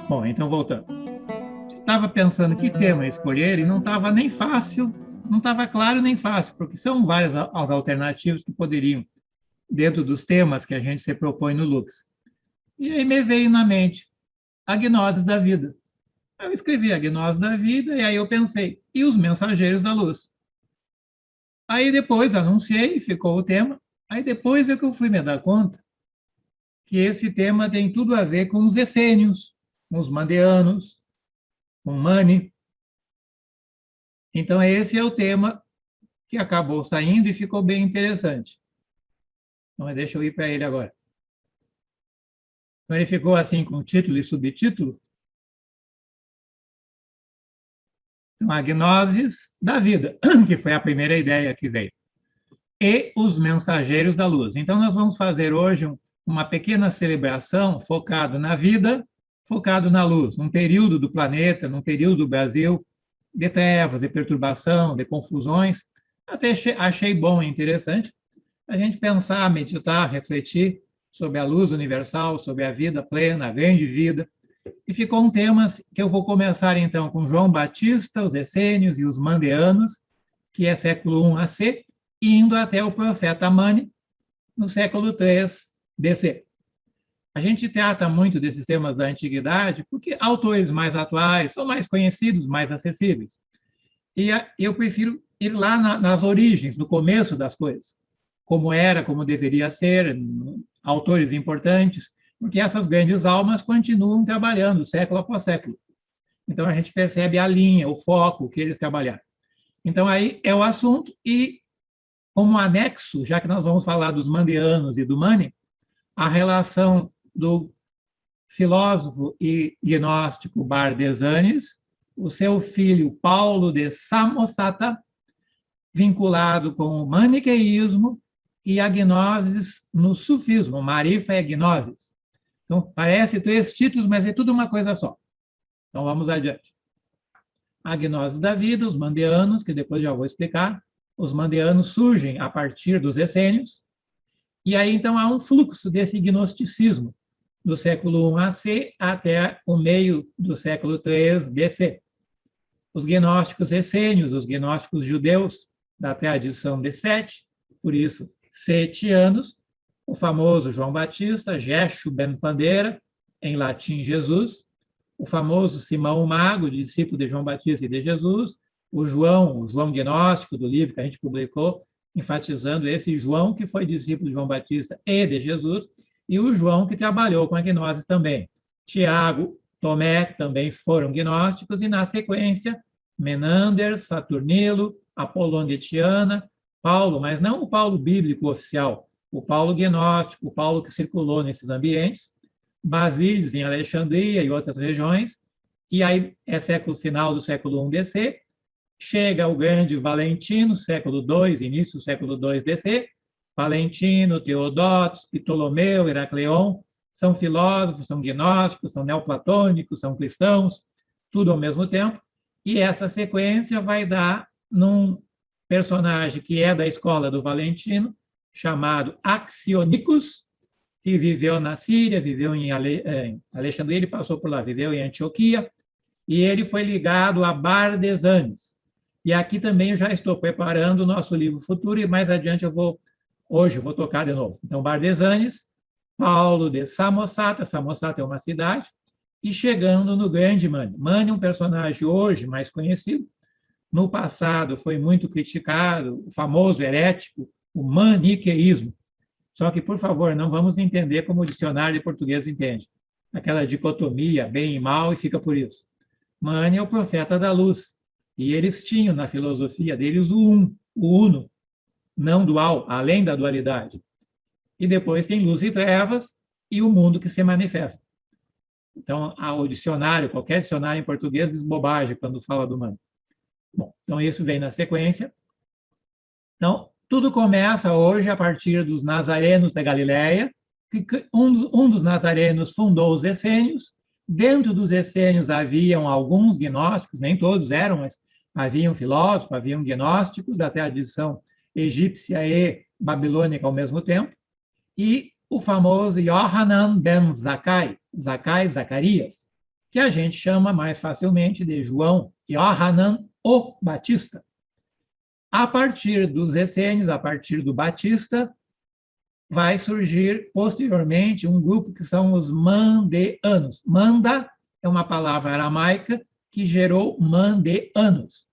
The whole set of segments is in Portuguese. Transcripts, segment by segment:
Bom, então voltando. Estava pensando que tema escolher e não estava nem fácil, não estava claro nem fácil, porque são várias as alternativas que poderiam, dentro dos temas que a gente se propõe no Lux. E aí me veio na mente a gnose da vida. Eu escrevi a gnose da vida e aí eu pensei, e os mensageiros da luz? Aí depois anunciei, ficou o tema. Aí depois é que eu fui me dar conta que esse tema tem tudo a ver com os essênios, com os mandeanos, com Mani. Então esse é o tema que acabou saindo e ficou bem interessante. Então deixa eu ir para ele agora. Então ele ficou assim com título e subtítulo. Então, a gnosis da vida, que foi a primeira ideia que veio. E os mensageiros da luz. Então, nós vamos fazer hoje uma pequena celebração focado na vida, focado na luz, num período do planeta, num período do Brasil, de trevas, de perturbação, de confusões. Até achei bom e interessante a gente pensar, meditar, refletir sobre a luz universal, sobre a vida plena, a grande vida. E ficou um tema que eu vou começar, então, com João Batista, os essênios e os mandeanos, que é século I AC, indo até o profeta Mani, no século III DC. A gente trata muito desses temas da antiguidade porque autores mais atuais são mais conhecidos, mais acessíveis. E eu prefiro ir lá nas origens, no começo das coisas, como era, como deveria ser, autores importantes, porque essas grandes almas continuam trabalhando século após século. Então a gente percebe a linha, o foco que eles trabalharam. Então aí é o assunto e como anexo, já que nós vamos falar dos mandeanos e do Mani, a relação do filósofo e gnóstico Bardesanes, o seu filho Paulo de Samosata, vinculado com o maniqueísmo e a gnosis no sufismo, Marifa e gnosis. Então, parece três títulos, mas é tudo uma coisa só. Então, vamos adiante. A gnose da vida, os mandeanos, que depois já vou explicar. Os mandeanos surgem a partir dos essênios, e aí, então, há um fluxo desse gnosticismo, do século I AC até o meio do século III DC. Os gnósticos essênios, os gnósticos judeus, da tradição de Sete, por isso, setianos, o famoso João Batista, Jeschu ben Pandera, em latim Jesus, o famoso Simão Mago, discípulo de João Batista e de Jesus, o João Gnóstico, do livro que a gente publicou, enfatizando esse João que foi discípulo de João Batista e de Jesus, e o João que trabalhou com a gnose também. Tiago, Tomé também foram gnósticos, e na sequência, Menander, Saturnilo, Apolônio de Tiana, Paulo, mas não o Paulo bíblico oficial, o Paulo gnóstico, o Paulo que circulou nesses ambientes, Basílios em Alexandria e outras regiões, e aí é século final do século I DC, chega o grande Valentino, século II, início do século II DC, Valentino, Teodotos, Ptolomeu, Heracleon, são filósofos, são gnósticos, são neoplatônicos, são cristãos, tudo ao mesmo tempo, e essa sequência vai dar num personagem que é da escola do Valentino, chamado Axionicus, que viveu na Síria, viveu em Alexandria, ele passou por lá, viveu em Antioquia, e ele foi ligado a Bardesanes. E aqui também eu já estou preparando o nosso livro futuro, e mais adiante hoje eu vou tocar de novo. Então, Bardesanes, Paulo de Samosata, Samosata é uma cidade, e chegando no grande Mani. Mani é um personagem hoje mais conhecido, no passado foi muito criticado, o famoso herético, o maniqueísmo. Só que, por favor, não vamos entender como o dicionário de português entende. Aquela dicotomia, bem e mal, e fica por isso. Mani é o profeta da luz. E eles tinham na filosofia deles o o uno, não dual, além da dualidade. E depois tem luz e trevas e o mundo que se manifesta. Então, o dicionário, qualquer dicionário em português, diz bobagem quando fala do Mani. Bom, então isso vem na sequência. Então, tudo começa hoje a partir dos nazarenos da Galileia, que um dos nazarenos fundou os essênios. Dentro dos essênios haviam alguns gnósticos, nem todos eram, mas haviam filósofos, haviam gnósticos da tradição egípcia e babilônica ao mesmo tempo. E o famoso Yohanan ben Zakkai, Zacarias, que a gente chama mais facilmente de João Yohanan o Batista. A partir dos essênios, a partir do Batista, vai surgir posteriormente um grupo que são os mandeanos. Manda é uma palavra aramaica que gerou mandeanos.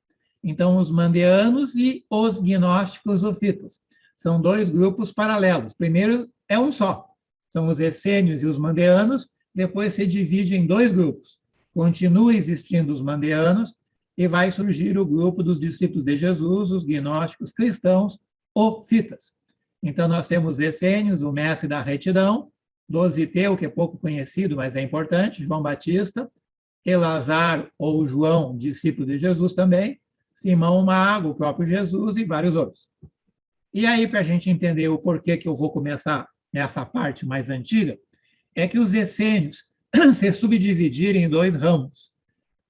Então, os mandeanos e os gnósticos ofitas. São dois grupos paralelos. Primeiro é um só. São os essênios e os mandeanos, depois se divide em dois grupos. Continua existindo os mandeanos e vai surgir o grupo dos discípulos de Jesus, os gnósticos cristãos ofitas. Então, nós temos essênios, o mestre da retidão, Dositeu, que é pouco conhecido, mas é importante, João Batista, Elazar ou João, discípulo de Jesus também, Simão Mago, o próprio Jesus e vários outros. E aí, para a gente entender o porquê que eu vou começar nessa parte mais antiga, é que os essênios se subdividiram em dois ramos.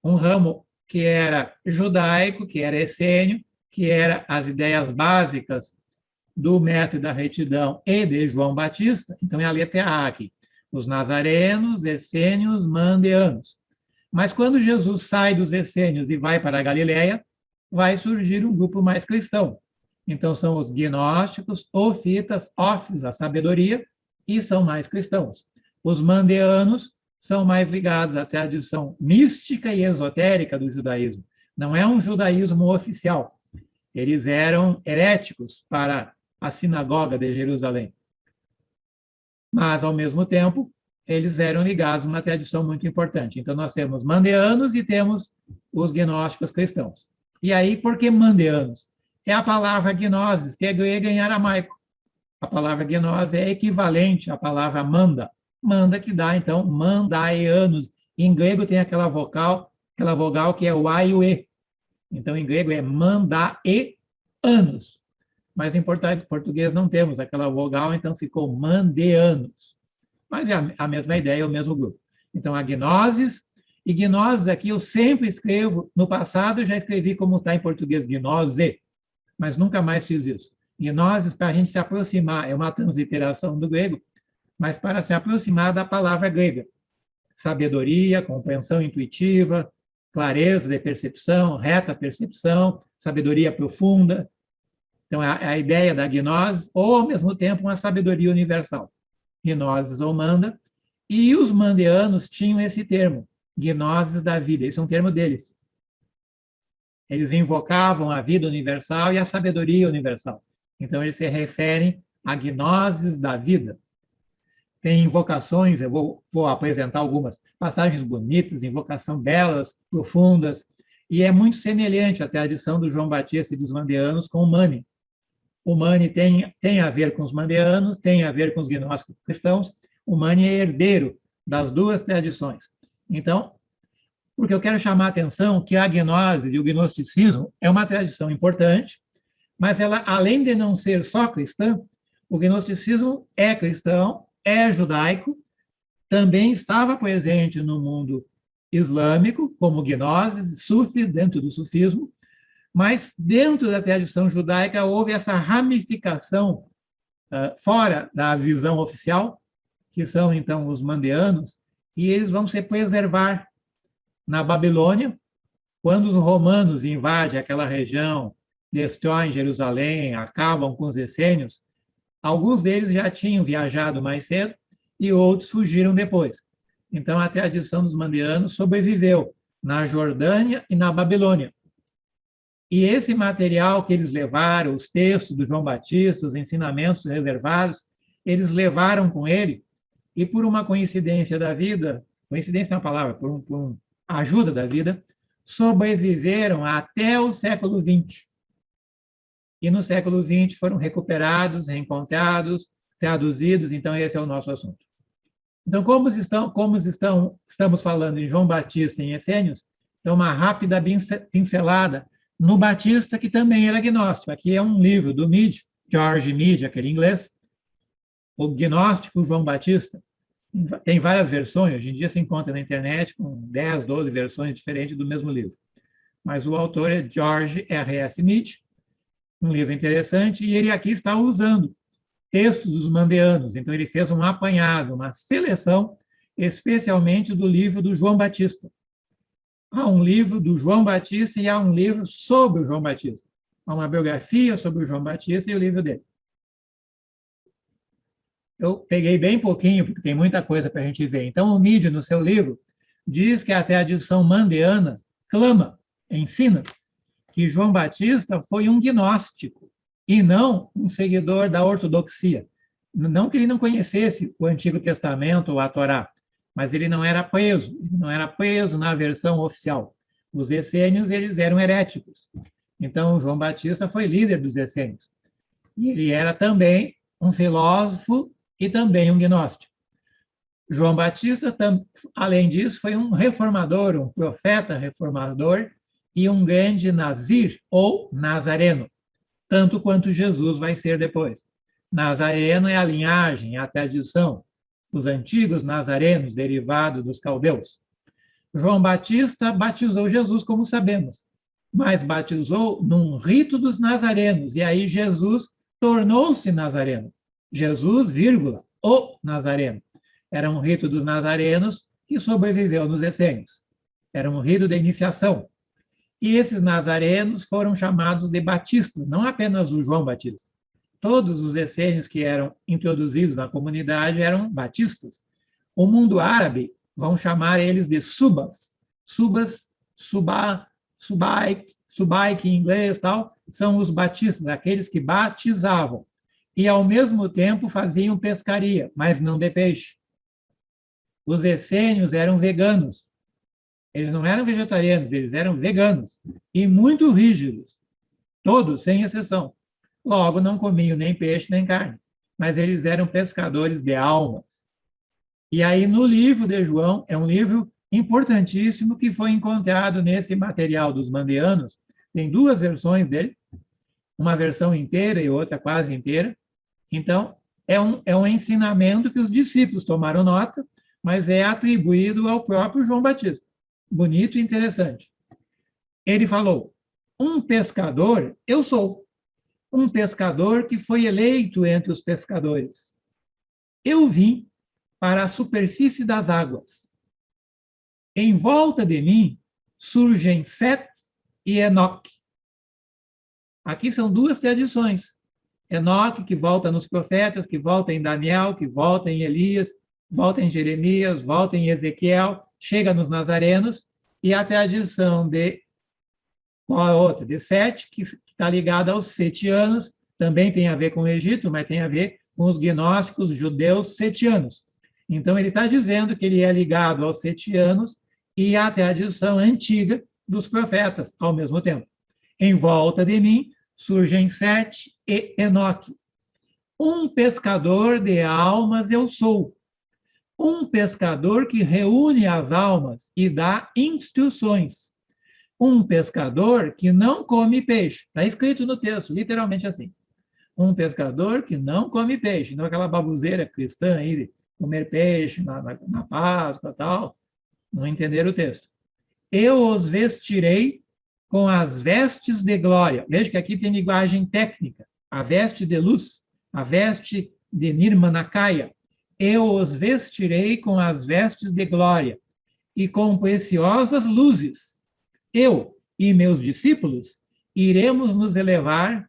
Um ramo que era judaico, que era essênio, que era as ideias básicas do mestre da retidão e de João Batista. Então, é a letra A aqui. Os nazarenos, essênios, mandeanos. Mas quando Jesus sai dos essênios e vai para a Galileia, vai surgir um grupo mais cristão. Então, são os gnósticos, ofitas, ófios, a sabedoria, e são mais cristãos. Os mandeanos são mais ligados à tradição mística e esotérica do judaísmo. Não é um judaísmo oficial. Eles eram heréticos para a sinagoga de Jerusalém. Mas, ao mesmo tempo, eles eram ligados a uma tradição muito importante. Então, nós temos mandeanos e temos os gnósticos cristãos. E aí, por que mandeanos? É a palavra gnosis, que é grega em aramaico. A palavra gnosis é equivalente à palavra manda. Manda que dá, então, mandaeanos. Em grego tem aquela vogal que é o A e o E. Então, em grego é mandaeanos. Mas em português não temos aquela vogal, então ficou mandeanos. Mas é a mesma ideia, o mesmo grupo. Então, a gnosis, e gnosis aqui eu sempre escrevo, no passado eu já escrevi como está em português, gnose, mas nunca mais fiz isso. Gnosis, para a gente se aproximar, é uma transliteração do grego, mas para se aproximar da palavra grega. Sabedoria, compreensão intuitiva, clareza de percepção, reta percepção, sabedoria profunda. Então, é a ideia da gnose, ou, ao mesmo tempo, uma sabedoria universal. Gnosis ou manda. E os mandeanos tinham esse termo, gnosis da vida. Esse é um termo deles. Eles invocavam a vida universal e a sabedoria universal. Então, eles se referem a gnosis da vida. Tem invocações, eu vou apresentar algumas passagens bonitas, invocação belas, profundas, e é muito semelhante à tradição do João Batista e dos mandeanos com o Mani. O Mani tem a ver com os mandeanos, tem a ver com os gnósticos cristãos. O Mani é herdeiro das duas tradições. Então, porque eu quero chamar a atenção que a gnose e o gnosticismo é uma tradição importante, mas ela, além de não ser só cristã, o gnosticismo é cristão, é judaico, também estava presente no mundo islâmico, como gnoses, sufis, dentro do sufismo, mas dentro da tradição judaica houve essa ramificação fora da visão oficial, que são, então, os mandeanos, e eles vão se preservar na Babilônia, quando os romanos invadem aquela região, destroem Jerusalém, acabam com os essênios, alguns deles já tinham viajado mais cedo e outros fugiram depois. Então, a tradição dos mandeanos sobreviveu na Jordânia e na Babilônia. E esse material que eles levaram, os textos do João Batista, os ensinamentos reservados, eles levaram com ele, e por uma coincidência da vida, coincidência é uma palavra, por uma ajuda da vida, sobreviveram até o século XX. E no século XX foram recuperados, reencontrados, traduzidos, então esse é o nosso assunto. Então, estamos falando em João Batista e em Essênios, então uma rápida pincelada no Batista, que também era gnóstico. Aqui é um livro do Mead, George Mead, aquele inglês, o gnóstico João Batista. Tem várias versões, hoje em dia se encontra na internet com 10, 12 versões diferentes do mesmo livro. Mas o autor é George R.S. Mead, um livro interessante, e ele aqui está usando textos dos mandeanos. Então, ele fez um apanhado, uma seleção, especialmente do livro do João Batista. Há um livro do João Batista e há um livro sobre o João Batista. Há uma biografia sobre o João Batista e o livro dele. Eu peguei bem pouquinho, porque tem muita coisa para a gente ver. Então, o Midi, no seu livro, diz que a tradição mandeana clama, ensina, que João Batista foi um gnóstico e não um seguidor da ortodoxia. Não que ele não conhecesse o Antigo Testamento ou a Torá, mas ele não era preso na versão oficial. Os essênios, eles eram heréticos. Então, João Batista foi líder dos essênios. E ele era também um filósofo e também um gnóstico. João Batista, além disso, foi um reformador, um profeta reformador e um grande nazir, ou nazareno, tanto quanto Jesus vai ser depois. Nazareno é a linhagem, é a tradição, os antigos nazarenos, derivados dos caldeus. João Batista batizou Jesus, como sabemos, mas batizou num rito dos nazarenos, e aí Jesus tornou-se nazareno. Jesus, vírgula, o nazareno. Era um rito dos nazarenos que sobreviveu nos essênios. Era um rito de iniciação. E esses nazarenos foram chamados de batistas, não apenas o João Batista. Todos os essênios que eram introduzidos na comunidade eram batistas. O mundo árabe vão chamar eles de subas. Subas, subaik em inglês, tal, são os batistas, aqueles que batizavam. E, ao mesmo tempo, faziam pescaria, mas não de peixe. Os essênios eram veganos. Eles não eram vegetarianos, eles eram veganos. E muito rígidos. Todos, sem exceção. Logo, não comiam nem peixe, nem carne. Mas eles eram pescadores de almas. E aí, no livro de João, é um livro importantíssimo que foi encontrado nesse material dos mandeanos. Tem duas versões dele, uma versão inteira e outra quase inteira. Então, é um ensinamento que os discípulos tomaram nota, mas é atribuído ao próprio João Batista. Bonito e interessante. Ele falou: um pescador, eu sou. Um pescador que foi eleito entre os pescadores. Eu vim para a superfície das águas. Em volta de mim surgem Set e Enoque. Aqui são duas tradições. Enoque, que volta nos profetas, que volta em Daniel, que volta em Elias, volta em Jeremias, volta em Ezequiel, chega nos nazarenos, e a tradição de qual é outra? De Sete, que está ligada aos setianos, também tem a ver com o Egito, mas tem a ver com os gnósticos judeus setianos. Então, ele está dizendo que ele é ligado aos setianos e à tradição antiga dos profetas, ao mesmo tempo. Em volta de mim surgem Sete e Enoque. Um pescador de almas eu sou. Um pescador que reúne as almas e dá instruções. Um pescador que não come peixe. Está escrito no texto, literalmente assim. Um pescador que não come peixe. Não aquela baboseira cristã aí de comer peixe na Páscoa e tal. Não entenderam o texto. Eu os vestirei com as vestes de glória. Veja que aqui tem linguagem técnica. A veste de luz, a veste de Nirmanakaya. Eu os vestirei com as vestes de glória e com preciosas luzes. Eu e meus discípulos iremos nos elevar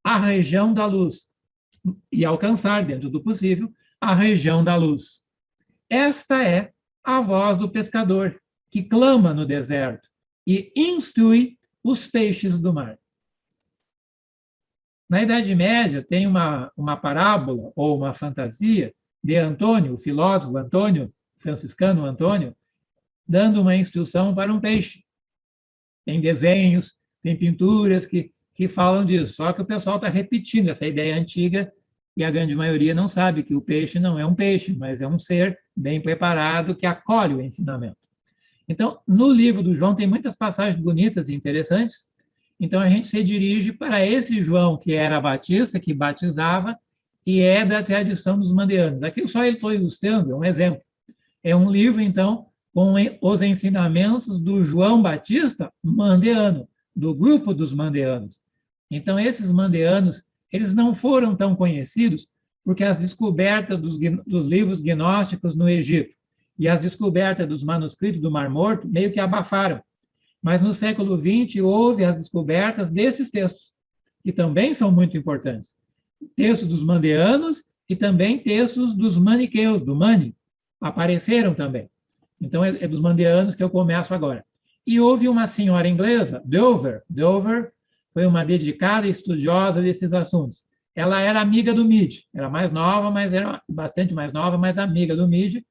à região da luz e alcançar, dentro do possível, a região da luz. Esta é a voz do pescador, que clama no deserto e instrui os peixes do mar. Na Idade Média, tem uma parábola ou uma fantasia de Antônio, o filósofo Antônio, franciscano Antônio, dando uma instrução para um peixe. Tem desenhos, tem pinturas que falam disso, só que o pessoal está repetindo essa ideia antiga e a grande maioria não sabe que o peixe não é um peixe, mas é um ser bem preparado que acolhe o ensinamento. Então, no livro do João tem muitas passagens bonitas e interessantes, então a gente se dirige para esse João que era batista, que batizava, e é da tradição dos mandeanos. Aqui só ele estou ilustrando, é um exemplo. É um livro, então, com os ensinamentos do João Batista mandeano, do grupo dos mandeanos. Então, esses mandeanos, eles não foram tão conhecidos porque as descobertas dos livros gnósticos no Egito E as descobertas dos manuscritos do Mar Morto meio que abafaram. Mas no século XX houve as descobertas desses textos, que também são muito importantes. Textos dos mandeanos e também textos dos maniqueus, do Mani, apareceram também. Então, é dos mandeanos que eu começo agora. E houve uma senhora inglesa, Dover. Dover foi uma dedicada estudiosa desses assuntos. Ela era amiga do Mead, era mais nova, mas era bastante mais nova, mas amiga do Mead,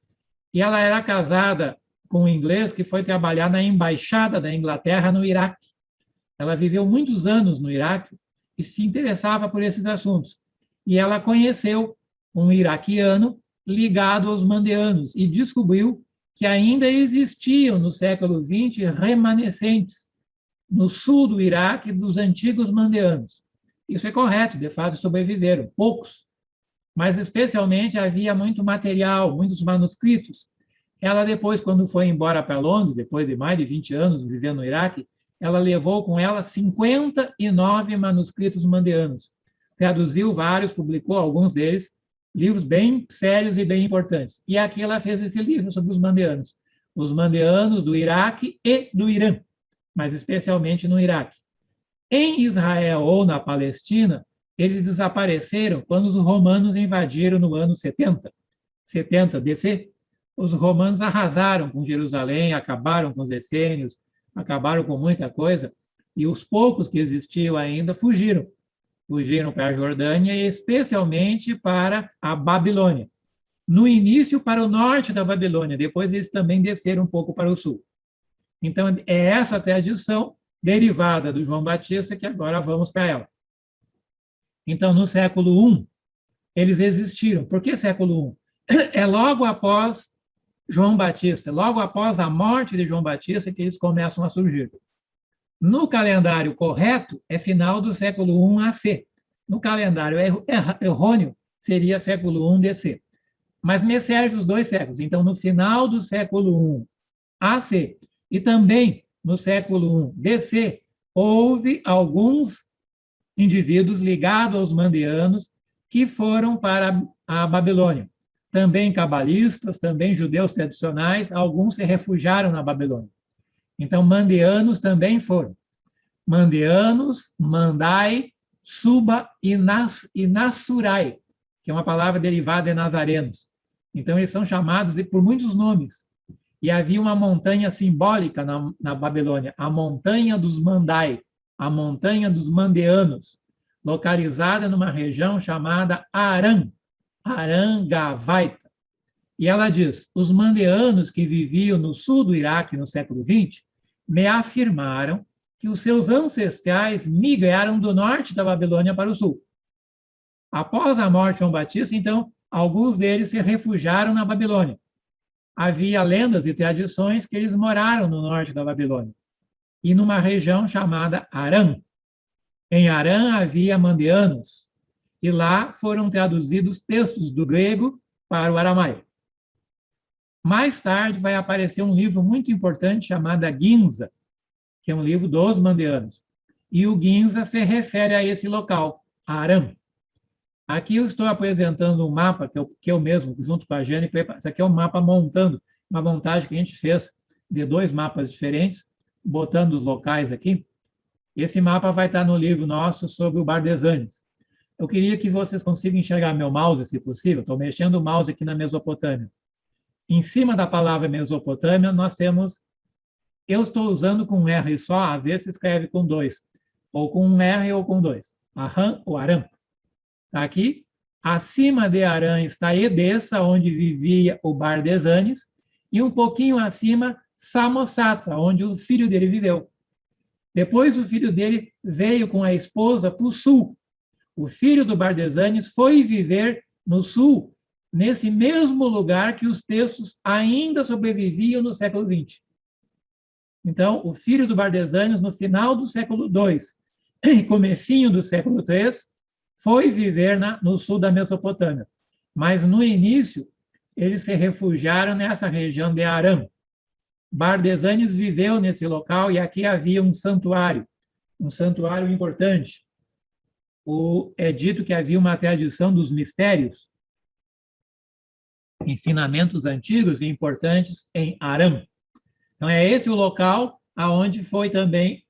e ela era casada com um inglês que foi trabalhar na embaixada da Inglaterra no Iraque. Ela viveu muitos anos no Iraque e se interessava por esses assuntos. E ela conheceu um iraquiano ligado aos mandeanos e descobriu que ainda existiam no século XX remanescentes no sul do Iraque dos antigos mandeanos. Isso é correto, de fato sobreviveram, poucos, mas especialmente havia muito material, muitos manuscritos. Ela depois, quando foi embora para Londres, depois de mais de 20 anos vivendo no Iraque, ela levou com ela 59 manuscritos mandeanos. Traduziu vários, publicou alguns deles, livros bem sérios e bem importantes. E aqui ela fez esse livro sobre os mandeanos do Iraque e do Irã, mas especialmente no Iraque. Em Israel ou na Palestina, eles desapareceram quando os romanos invadiram no ano 70 DC. Os romanos arrasaram com Jerusalém, acabaram com os essênios, acabaram com muita coisa, e os poucos que existiam ainda fugiram. Fugiram para a Jordânia e especialmente para a Babilônia. No início, para o norte da Babilônia, depois eles também desceram um pouco para o sul. Então, é essa tradição derivada do João Batista que agora vamos para ela. Então, no século I, eles existiram. Por que século I? É logo após João Batista, logo após a morte de João Batista, que eles começam a surgir. No calendário correto, é final do século I AC. No calendário errôneo, seria século I DC. Mas me serve os dois séculos. Então, no final do século I AC e também no século I DC, houve alguns indivíduos ligados aos mandeanos que foram para a Babilônia. Também cabalistas, também judeus tradicionais, alguns se refugiaram na Babilônia. Então, mandeanos também foram. Mandeanos, Mandai, Suba e Nassurai, que é uma palavra derivada de nazarenos. Então, eles são chamados por muitos nomes. E havia uma montanha simbólica na Babilônia, a Montanha dos Mandai, a Montanha dos Mandeanos, localizada numa região chamada Arangavaita. E ela diz, os mandeanos que viviam no sul do Iraque no século XX me afirmaram que os seus ancestrais migraram do norte da Babilônia para o sul. Após a morte de João Batista, então, alguns deles se refugiaram na Babilônia. Havia lendas e tradições que eles moraram no norte da Babilônia, e numa região chamada Arã. Em Arã havia mandeanos, e lá foram traduzidos textos do grego para o aramaico. Mais tarde vai aparecer um livro muito importante chamado Ginza, que é um livro dos mandeanos. E o Ginza se refere a esse local, Arã. Aqui eu estou apresentando um mapa que eu mesmo, junto com a Jane, isso aqui é um mapa montando, uma montagem que a gente fez de dois mapas diferentes, botando os locais aqui. Esse mapa vai estar no livro nosso sobre o Bardesanes. Eu queria que vocês consigam enxergar meu mouse, se possível. Estou mexendo o mouse aqui na Mesopotâmia. Em cima da palavra Mesopotâmia, nós temos... Eu estou usando com um R só, às vezes se escreve com dois, ou com um R ou com dois. Arã ou Arã. Está aqui. Acima de Arã está Edessa, onde vivia o Bardesanes, e um pouquinho acima, Samosata, onde o filho dele viveu. Depois, o filho dele veio com a esposa para o sul. O filho do Bardesanes foi viver no sul, nesse mesmo lugar que os textos ainda sobreviviam no século XX. Então, o filho do Bardesanes, no final do século II e comecinho do século III, foi viver no sul da Mesopotâmia. Mas, no início, eles se refugiaram nessa região de Arã. Bardesanes viveu nesse local e aqui havia um santuário importante. É dito que havia uma tradição dos mistérios. ensinamentos antigos e importantes em Aram. Então, é esse o local aonde foi também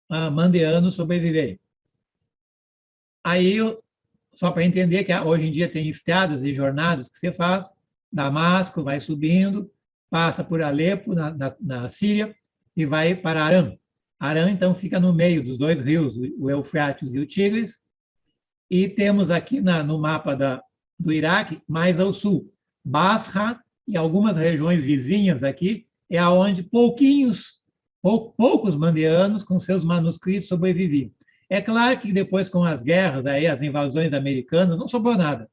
mandeanos sobreviverem. Aí, só para entender que hoje em dia tem estradas e jornadas que você faz, Damasco, vai subindo, passa por Alepo, na Síria, e vai para Aram. Aram, então, fica no meio dos dois rios, o Eufrates e o Tigres, e temos aqui no mapa do Iraque, mais ao sul, Basra e algumas regiões vizinhas aqui, é onde poucos mandeanos com seus manuscritos sobreviviam. É claro que depois, com as guerras, aí, as invasões americanas, não sobrou nada.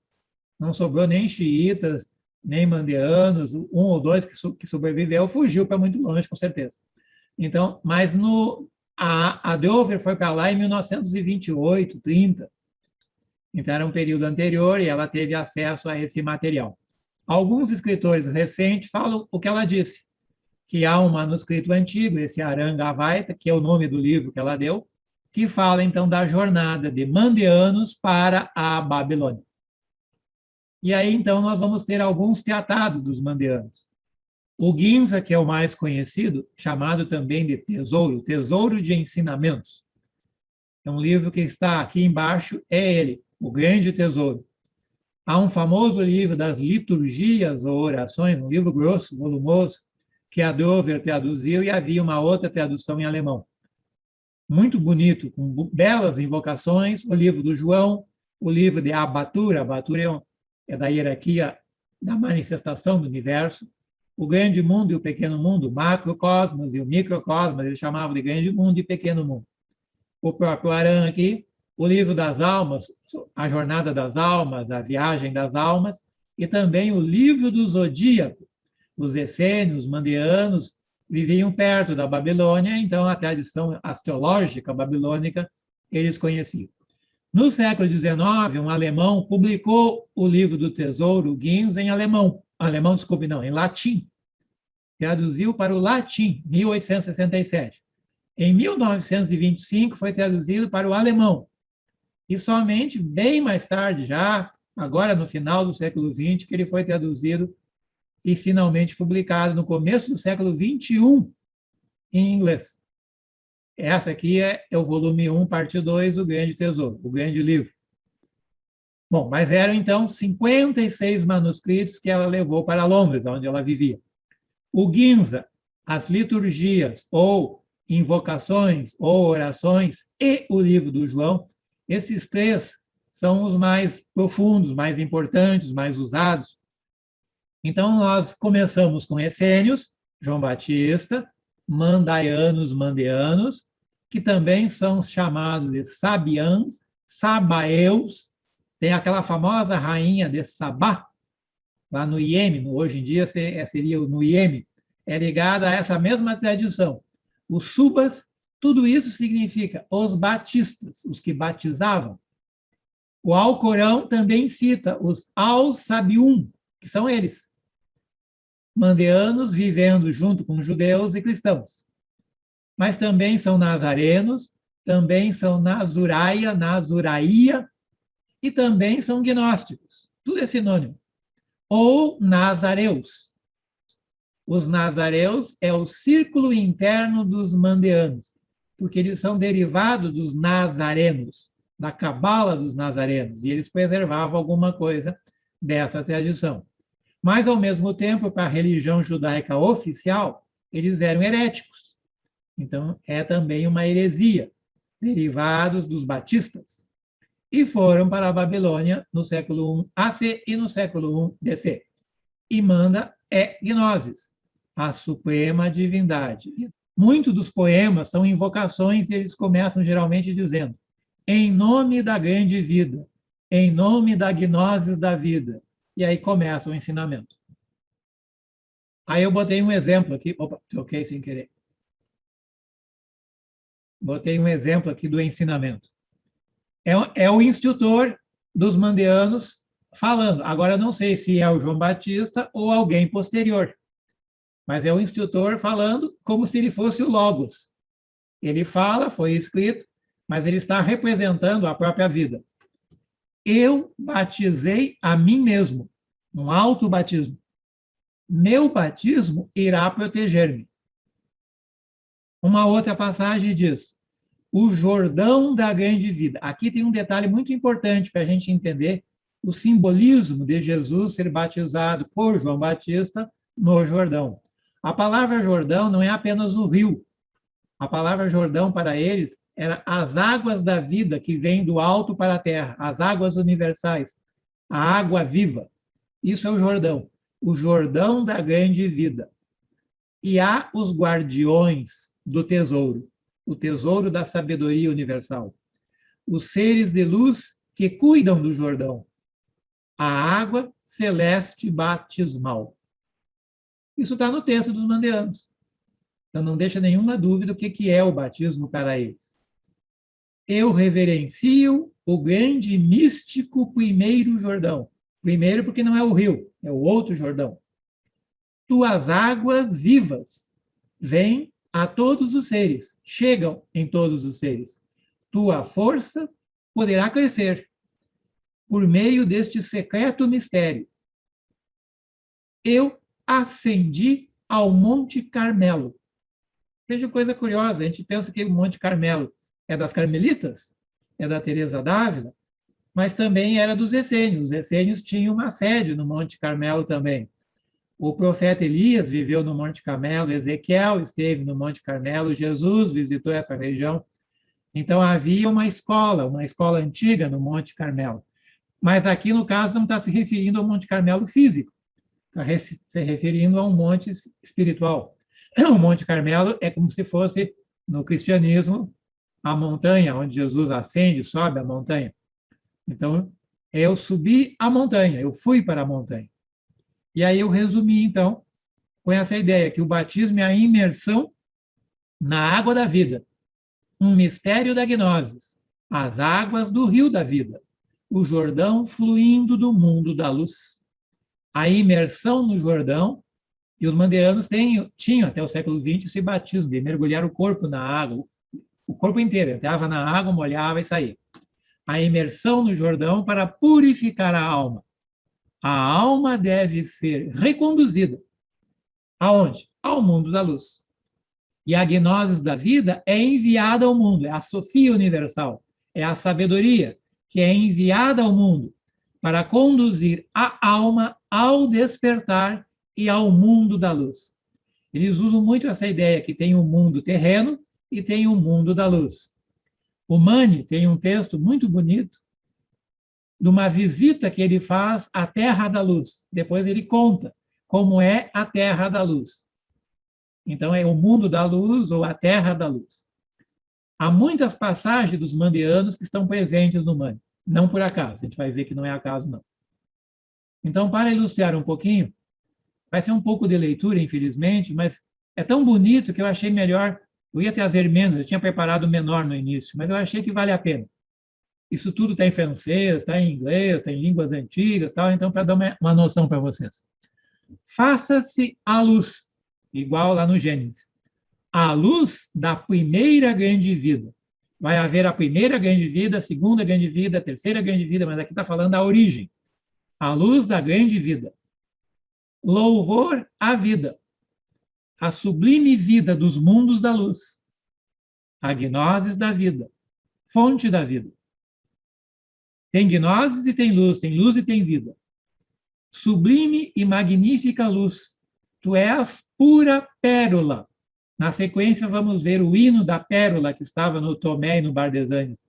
Não sobrou nem xiitas, nem mandeanos, um ou dois que sobreviveu fugiu para muito longe, com certeza. Então, mas a Dover foi para lá em 1928, 30. Então, era um período anterior e ela teve acesso a esse material. Alguns escritores recentes falam o que ela disse, que há um manuscrito antigo, esse Arangavaita, que é o nome do livro que ela deu, que fala, então, da jornada de mandeanos para a Babilônia. E aí, então, nós vamos ter alguns tratados dos mandeanos. O Ginza, que é o mais conhecido, chamado também de Tesouro de Ensinamentos. É um livro que está aqui embaixo, é ele, o Grande Tesouro. Há um famoso livro das liturgias ou orações, um livro grosso, volumoso, que a Dover traduziu, e havia uma outra tradução em alemão. Muito bonito, com belas invocações, o livro do João, o livro de Abatura é da hierarquia da manifestação do universo, o grande mundo e o pequeno mundo, o macrocosmos e o microcosmos, eles chamavam de grande mundo e pequeno mundo. O próprio Aram aqui, o livro das almas, a jornada das almas, a viagem das almas, e também o livro do zodíaco. Os essênios, os mandeanos, viviam perto da Babilônia, então a tradição astrológica babilônica eles conheciam. No século XIX, um alemão publicou o livro do Tesouro, Ginza, em em latim. Traduziu para o latim, 1867. Em 1925, foi traduzido para o alemão. E somente bem mais tarde, já agora no final do século XX, que ele foi traduzido e finalmente publicado no começo do século XXI em inglês. Essa aqui é o volume 1, parte 2, o Grande Tesouro, o Grande Livro. Bom, mas eram então 56 manuscritos que ela levou para Londres, onde ela vivia. O Ginza, as liturgias ou invocações ou orações e o livro do João, esses três são os mais profundos, mais importantes, mais usados. Então, nós começamos com essênios, João Batista, mandeanos, que também são chamados de sabiãs, sabaeus. Tem aquela famosa rainha de Sabá, lá no Iêmen, hoje em dia seria no Iêmen, é ligada a essa mesma tradição. Os subas, tudo isso significa os batistas, os que batizavam. O Alcorão também cita os al-Sabiun, que são eles, mandeanos vivendo junto com judeus e cristãos. Mas também são nazarenos, também são nazuraia, e também são gnósticos. Tudo é sinônimo. Ou nazareus. Os nazareus é o círculo interno dos mandeanos, porque eles são derivados dos nazarenos, da cabala dos nazarenos, e eles preservavam alguma coisa dessa tradição. Mas, ao mesmo tempo, para a religião judaica oficial, eles eram heréticos. Então, é também uma heresia, derivados dos batistas. E foram para a Babilônia no século I AC e no século I DC. E manda é Gnosis, a suprema divindade. Muitos dos poemas são invocações e eles começam geralmente dizendo: em nome da grande vida, em nome da Gnosis da vida. E aí começa o ensinamento. Aí eu botei um exemplo aqui. Opa, troquei sem querer. Botei um exemplo aqui do ensinamento. É o instrutor dos mandeanos falando. Agora, eu não sei se é o João Batista ou alguém posterior, mas é o instrutor falando como se ele fosse o Logos. Ele fala, foi escrito, mas ele está representando a própria vida. Eu batizei a mim mesmo, um autobatismo. Meu batismo irá proteger-me. Uma outra passagem diz: o Jordão da grande vida. Aqui tem um detalhe muito importante para a gente entender o simbolismo de Jesus ser batizado por João Batista no Jordão. A palavra Jordão não é apenas o rio. A palavra Jordão para eles era as águas da vida que vêm do alto para a terra, as águas universais, a água viva. Isso é o Jordão da grande vida. E há os guardiões do tesouro, o tesouro da sabedoria universal. Os seres de luz que cuidam do Jordão, a água celeste batismal. Isso está no texto dos Mandeanos. Então não deixa nenhuma dúvida o que é o batismo para eles. Eu reverencio o grande místico primeiro Jordão. Primeiro porque não é o rio, é o outro Jordão. Tuas águas vivas vêm a todos os seres, chegam em todos os seres. Tua força poderá crescer por meio deste secreto mistério. Eu ascendi ao Monte Carmelo. Veja coisa curiosa, a gente pensa que o Monte Carmelo é das Carmelitas, é da Teresa d'Ávila, mas também era dos essênios. Os essênios tinham uma sede no Monte Carmelo também. O profeta Elias viveu no Monte Carmelo, Ezequiel esteve no Monte Carmelo, Jesus visitou essa região. Então havia uma escola antiga no Monte Carmelo. Mas aqui, no caso, não está se referindo ao Monte Carmelo físico, está se referindo a um monte espiritual. O Monte Carmelo é como se fosse, no cristianismo, a montanha onde Jesus ascende, sobe a montanha. Então, eu subi a montanha, eu fui para a montanha. E aí eu resumi, então, com essa ideia, que o batismo é a imersão na água da vida, um mistério da gnoses, as águas do rio da vida, o Jordão fluindo do mundo da luz. A imersão no Jordão, e os mandeanos tinham até o século XX esse batismo de mergulhar o corpo na água, o corpo inteiro, entrava na água, molhava e saía. A imersão no Jordão para purificar a alma. A alma deve ser reconduzida. Aonde? Ao mundo da luz. E a gnose da vida é enviada ao mundo, é a Sofia universal, é a sabedoria que é enviada ao mundo para conduzir a alma ao despertar e ao mundo da luz. Eles usam muito essa ideia que tem um mundo terreno e tem um mundo da luz. O Mani tem um texto muito bonito de uma visita que ele faz à Terra da Luz. Depois ele conta como é a Terra da Luz. Então, é o mundo da luz ou a Terra da Luz. Há muitas passagens dos mandeanos que estão presentes no Mani. Não por acaso, a gente vai ver que não é acaso, não. Então, para ilustrar um pouquinho, vai ser um pouco de leitura, infelizmente, mas é tão bonito que eu achei melhor. Eu ia trazer menos, eu tinha preparado menor no início, mas eu achei que vale a pena. Isso tudo está em francês, está em inglês, está em línguas antigas, tal, então, para dar uma noção para vocês. Faça-se a luz, igual lá no Gênesis. A luz da primeira grande vida. Vai haver a primeira grande vida, a segunda grande vida, a terceira grande vida, mas aqui está falando da origem. A luz da grande vida. Louvor à vida. A sublime vida dos mundos da luz. A gnoses da vida. Fonte da vida. Tem gnoses e tem luz e tem vida. Sublime e magnífica luz, tu és pura pérola. Na sequência, vamos ver o hino da pérola que estava no Tomé e no Bardesanes.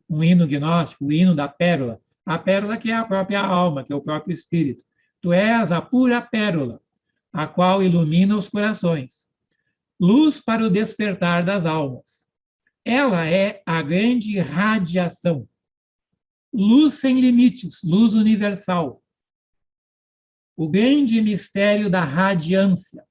Um hino gnóstico, o hino da pérola. A pérola que é a própria alma, que é o próprio espírito. Tu és a pura pérola, a qual ilumina os corações. Luz para o despertar das almas. Ela é a grande radiação. Luz sem limites, luz universal. O grande mistério da radiância.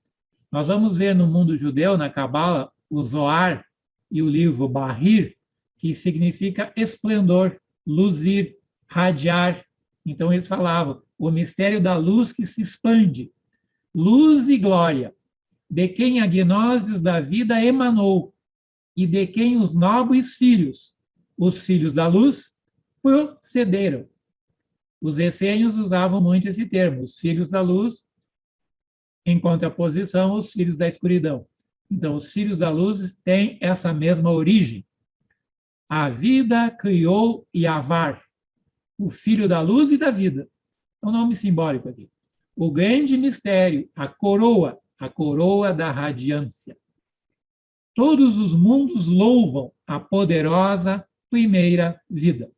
Nós vamos ver no mundo judeu, na Cabala, o Zohar e o livro Bahir, que significa esplendor, luzir, radiar. Então eles falavam, o mistério da luz que se expande. Luz e glória, de quem a gnoses da vida emanou, e de quem os nobres filhos, os filhos da luz, procederam. Os essênios usavam muito esse termo, os filhos da luz, em contraposição aos filhos da escuridão. Então, os filhos da luz têm essa mesma origem. A vida criou Yavar, o filho da luz e da vida. É um nome simbólico aqui. O grande mistério, a coroa da radiância. Todos os mundos louvam a poderosa primeira vida.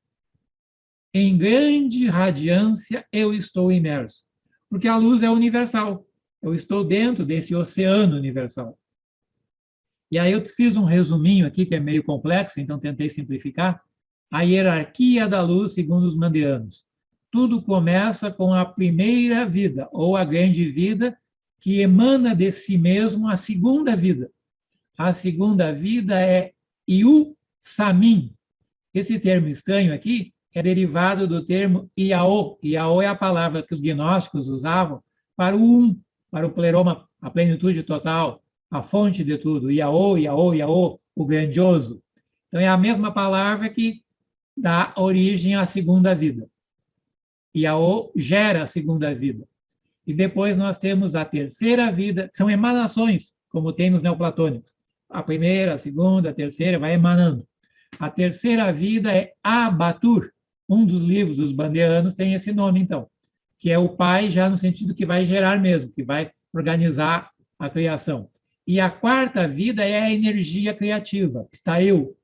Em grande radiância eu estou imerso, porque a luz é universal. Eu estou dentro desse oceano universal. E aí eu fiz um resuminho aqui, que é meio complexo, então tentei simplificar. A hierarquia da luz, segundo os mandeanos. Tudo começa com a primeira vida, ou a grande vida, que emana de si mesmo a segunda vida. A segunda vida é Iu Samin. Esse termo estranho aqui é derivado do termo Iao. Iao é a palavra que os gnósticos usavam para o Um, para o pleroma, a plenitude total, a fonte de tudo. Iao, Iao, Iao, o grandioso. Então, é a mesma palavra que dá origem à segunda vida. Iao gera a segunda vida. E depois nós temos a terceira vida, são emanações, como tem nos neoplatônicos. A primeira, a segunda, a terceira, vai emanando. A terceira vida é Abatur. Um dos livros dos bandeanos tem esse nome, então, que é o pai, já no sentido que vai gerar mesmo, que vai organizar a criação. E a quarta vida é a energia criativa, está eu.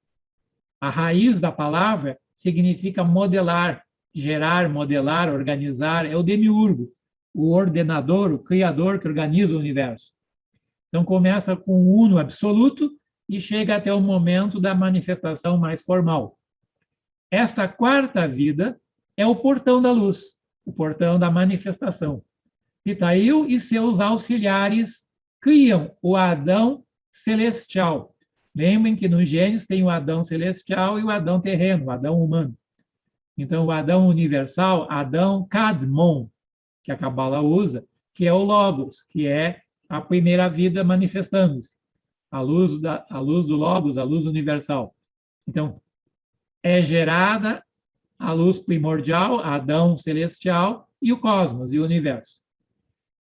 A raiz da palavra significa modelar, gerar, modelar, organizar, é o demiurgo, o ordenador, o criador que organiza o universo. Então, começa com o uno absoluto e chega até o momento da manifestação mais formal. Esta quarta vida é o portão da luz, o portão da manifestação. Pitail e seus auxiliares criam o Adão celestial. Lembrem que no Gênesis tem o Adão celestial e o Adão terreno, o Adão humano. Então, o Adão universal, Adão Kadmon, que a Cabala usa, que é o Logos, que é a primeira vida manifestando-se. A luz do Logos, a luz universal. Então, é gerada a luz primordial, Adão celestial, e o cosmos, e o universo.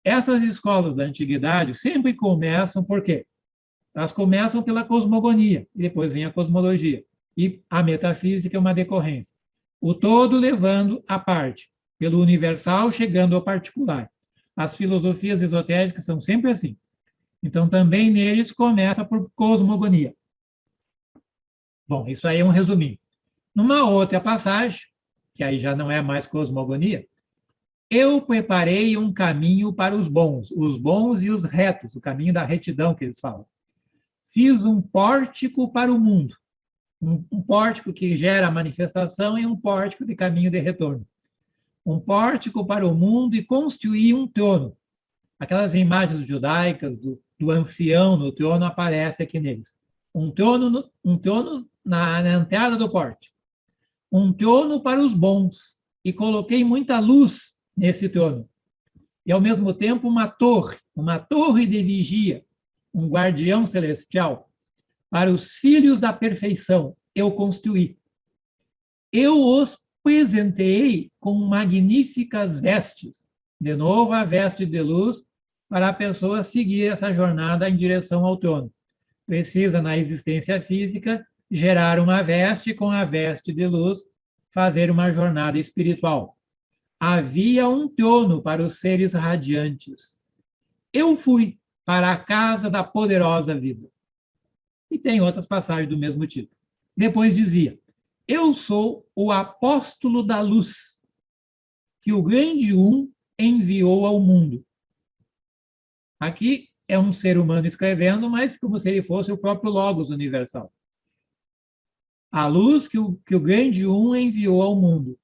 Essas escolas da antiguidade sempre começam por quê? Elas começam pela cosmogonia, e depois vem a cosmologia. E a metafísica é uma decorrência. O todo levando a parte, pelo universal chegando ao particular. As filosofias esotéricas são sempre assim. Então, também neles começa por cosmogonia. Bom, isso aí é um resuminho. Numa outra passagem, que aí já não é mais cosmogonia, eu preparei um caminho para os bons e os retos, o caminho da retidão que eles falam. Fiz um pórtico para o mundo, um pórtico que gera a manifestação e um pórtico de caminho de retorno. Um pórtico para o mundo e construí um trono. Aquelas imagens judaicas do ancião no trono aparecem aqui neles. Um trono na entrada do pórtico. Um trono para os bons. E coloquei muita luz nesse trono. E, ao mesmo tempo, uma torre de vigia, um guardião celestial. Para os filhos da perfeição, eu construí. Eu os presenteei com magníficas vestes. De novo, a veste de luz para a pessoa seguir essa jornada em direção ao trono. Precisa, na existência física, gerar uma veste com a veste de luz, fazer uma jornada espiritual. Havia um trono para os seres radiantes. Eu fui para a casa da poderosa vida. E tem outras passagens do mesmo tipo. Depois dizia, eu sou o apóstolo da luz, que o grande Um enviou ao mundo. Aqui é um ser humano escrevendo, mas como se ele fosse o próprio Logos universal. A luz que o grande Um enviou ao mundo.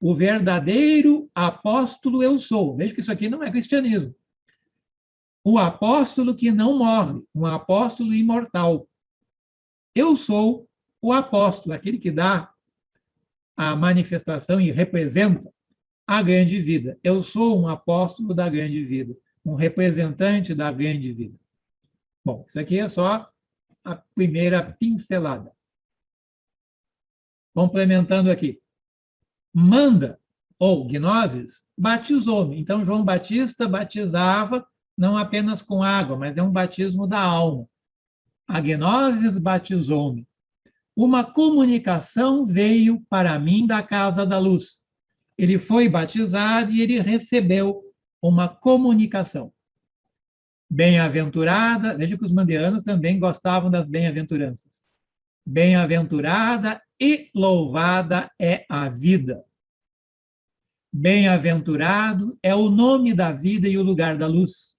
O verdadeiro apóstolo eu sou. Veja que isso aqui não é cristianismo. O apóstolo que não morre, um apóstolo imortal. Eu sou o apóstolo, aquele que dá a manifestação e representa a grande vida. Eu sou um apóstolo da grande vida, um representante da grande vida. Bom, isso aqui é só a primeira pincelada. Complementando aqui. Manda ou gnoses, batizou-me. Então, João Batista batizava não apenas com água, mas é um batismo da alma. A gnoses batizou-me. Uma comunicação veio para mim da casa da luz. Ele foi batizado e ele recebeu uma comunicação. Bem-aventurada, veja que os mandeanos também gostavam das bem-aventuranças. Bem-aventurada e louvada é a vida. Bem-aventurado é o nome da vida e o lugar da luz.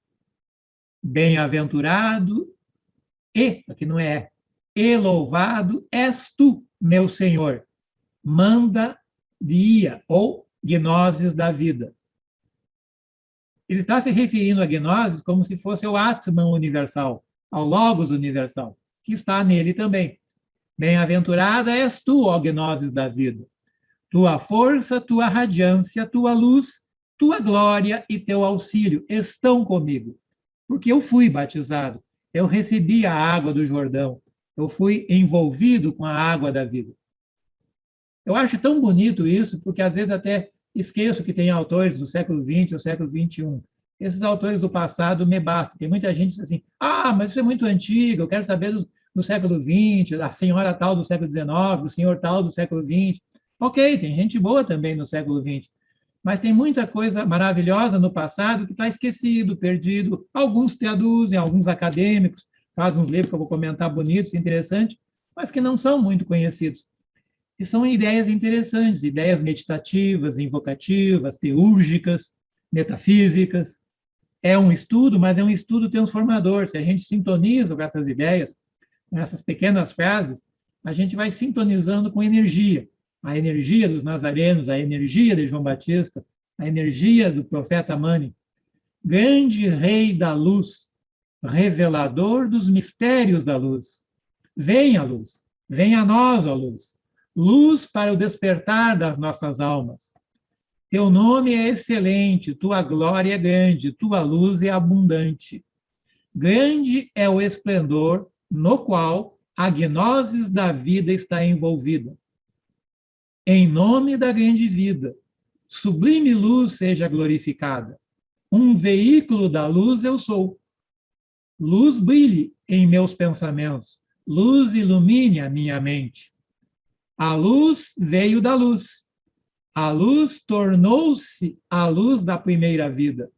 Bem-aventurado aqui não é, e louvado és tu, meu Senhor, manda dia ou gnoses da vida. Ele está se referindo a gnoses como se fosse o Atman universal, ao Logos universal, que está nele também. Bem-aventurada és tu, ó gnoses da vida. Tua força, tua radiância, tua luz, tua glória e teu auxílio estão comigo. Porque eu fui batizado, eu recebi a água do Jordão, eu fui envolvido com a água da vida. Eu acho tão bonito isso, porque às vezes até esqueço que tem autores do século XX ou século XXI. Esses autores do passado me bastam. Tem muita gente que diz assim, mas isso é muito antigo, eu quero saber do século XX, a senhora tal do século XIX, o senhor tal do século XX. Ok, tem gente boa também no século XX, mas tem muita coisa maravilhosa no passado que está esquecido, perdido. Alguns traduzem, alguns acadêmicos fazem uns livros que eu vou comentar bonitos, interessantes, mas que não são muito conhecidos. E são ideias interessantes, ideias meditativas, invocativas, teúrgicas, metafísicas. É um estudo, mas é um estudo transformador. Se a gente sintoniza com essas ideias, com essas pequenas frases, a gente vai sintonizando com energia. A energia dos nazarenos, a energia de João Batista, a energia do profeta Mani. Grande rei da luz, revelador dos mistérios da luz. Venha, luz, venha a nós, ó luz. Luz para o despertar das nossas almas. Teu nome é excelente, tua glória é grande, tua luz é abundante. Grande é o esplendor no qual a gnoses da vida está envolvida. Em nome da grande vida, sublime luz seja glorificada. Um veículo da luz eu sou. Luz brilhe em meus pensamentos, luz ilumine a minha mente. A luz veio da luz. A luz tornou-se a luz da primeira vida.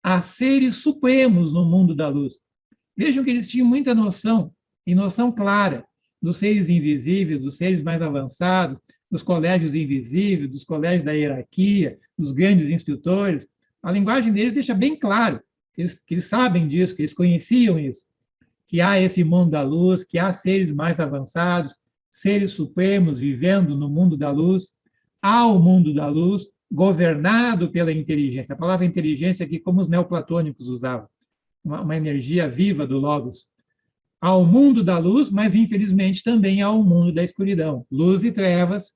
Há seres supremos no mundo da luz. Vejam que eles tinham muita noção, e noção clara, dos seres invisíveis, dos seres mais avançados, dos colégios invisíveis, dos colégios da hierarquia, dos grandes instrutores. A linguagem deles deixa bem claro que eles sabem disso, que eles conheciam isso, que há esse mundo da luz, que há seres mais avançados, seres supremos vivendo no mundo da luz. Há o mundo da luz governado pela inteligência. A palavra inteligência aqui, como os neoplatônicos usavam, uma energia viva do Logos. Há o mundo da luz, mas infelizmente também há o mundo da escuridão. Luz e trevas,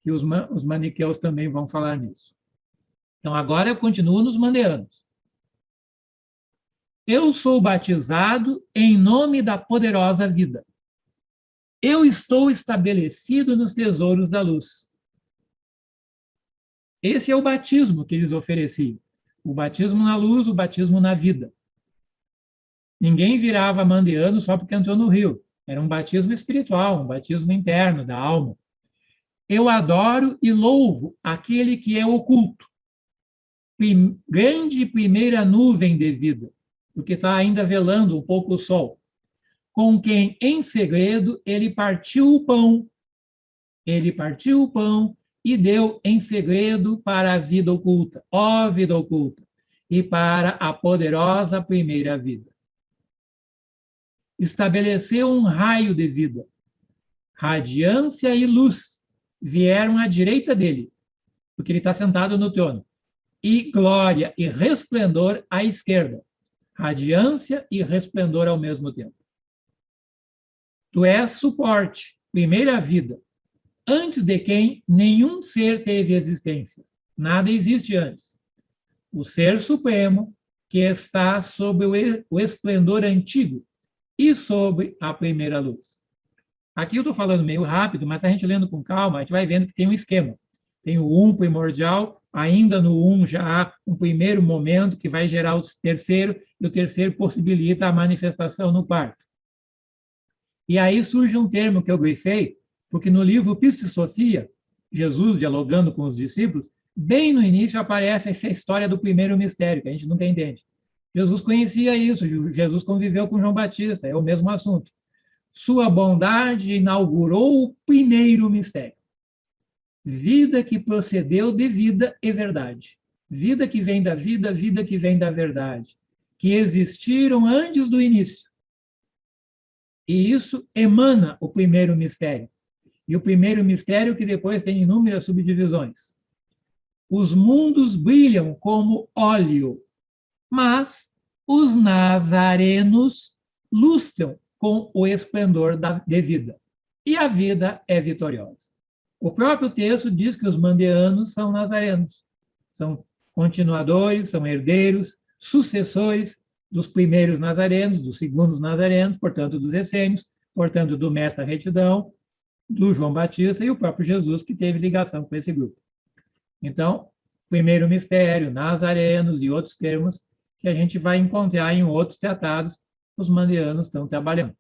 que os maniqueus também vão falar nisso. Então, agora eu continuo nos mandeanos. Eu sou batizado em nome da poderosa vida. Eu estou estabelecido nos tesouros da luz. Esse é o batismo que eles ofereciam. O batismo na luz, o batismo na vida. Ninguém virava mandeano só porque entrou no rio. Era um batismo espiritual, um batismo interno, da alma. Eu adoro e louvo aquele que é oculto. Grande primeira nuvem de vida, porque está ainda velando um pouco o sol. Com quem, em segredo, ele partiu o pão. Ele partiu o pão e deu em segredo para a vida oculta, ó vida oculta, e para a poderosa primeira vida. Estabeleceu um raio de vida. Radiância e luz vieram à direita dele, porque ele está sentado no trono. E glória e resplendor à esquerda. Radiância e resplendor ao mesmo tempo. Tu és suporte, primeira vida, antes de quem nenhum ser teve existência. Nada existe antes. O ser supremo que está sobre o esplendor antigo e sobre a primeira luz. Aqui eu estou falando meio rápido, mas a gente lendo com calma, a gente vai vendo que tem um esquema. tem o um primordial, ainda no um já há um primeiro momento que vai gerar o terceiro, e o terceiro possibilita a manifestação no quarto. E aí surge um termo que eu grifei, porque no livro Piscis Sophia, Jesus dialogando com os discípulos, bem no início aparece essa história do primeiro mistério, que a gente nunca entende. Jesus conhecia isso, Jesus conviveu com João Batista, é o mesmo assunto. Sua bondade inaugurou o primeiro mistério. Vida que procedeu de vida e verdade. Vida que vem da vida, vida que vem da verdade. Que existiram antes do início. E isso emana o primeiro mistério. E o primeiro mistério que depois tem inúmeras subdivisões. Os mundos brilham como óleo, mas os nazarenos lustram com o esplendor de vida. E a vida é vitoriosa. O próprio texto diz que os mandeanos são nazarenos, são continuadores, são herdeiros, sucessores dos primeiros nazarenos, dos segundos nazarenos, portanto, dos essênios, portanto, do mestre da retidão, do João Batista e o próprio Jesus, que teve ligação com esse grupo. Então, primeiro mistério, nazarenos e outros termos que a gente vai encontrar em outros tratados, os mandeanos estão trabalhando.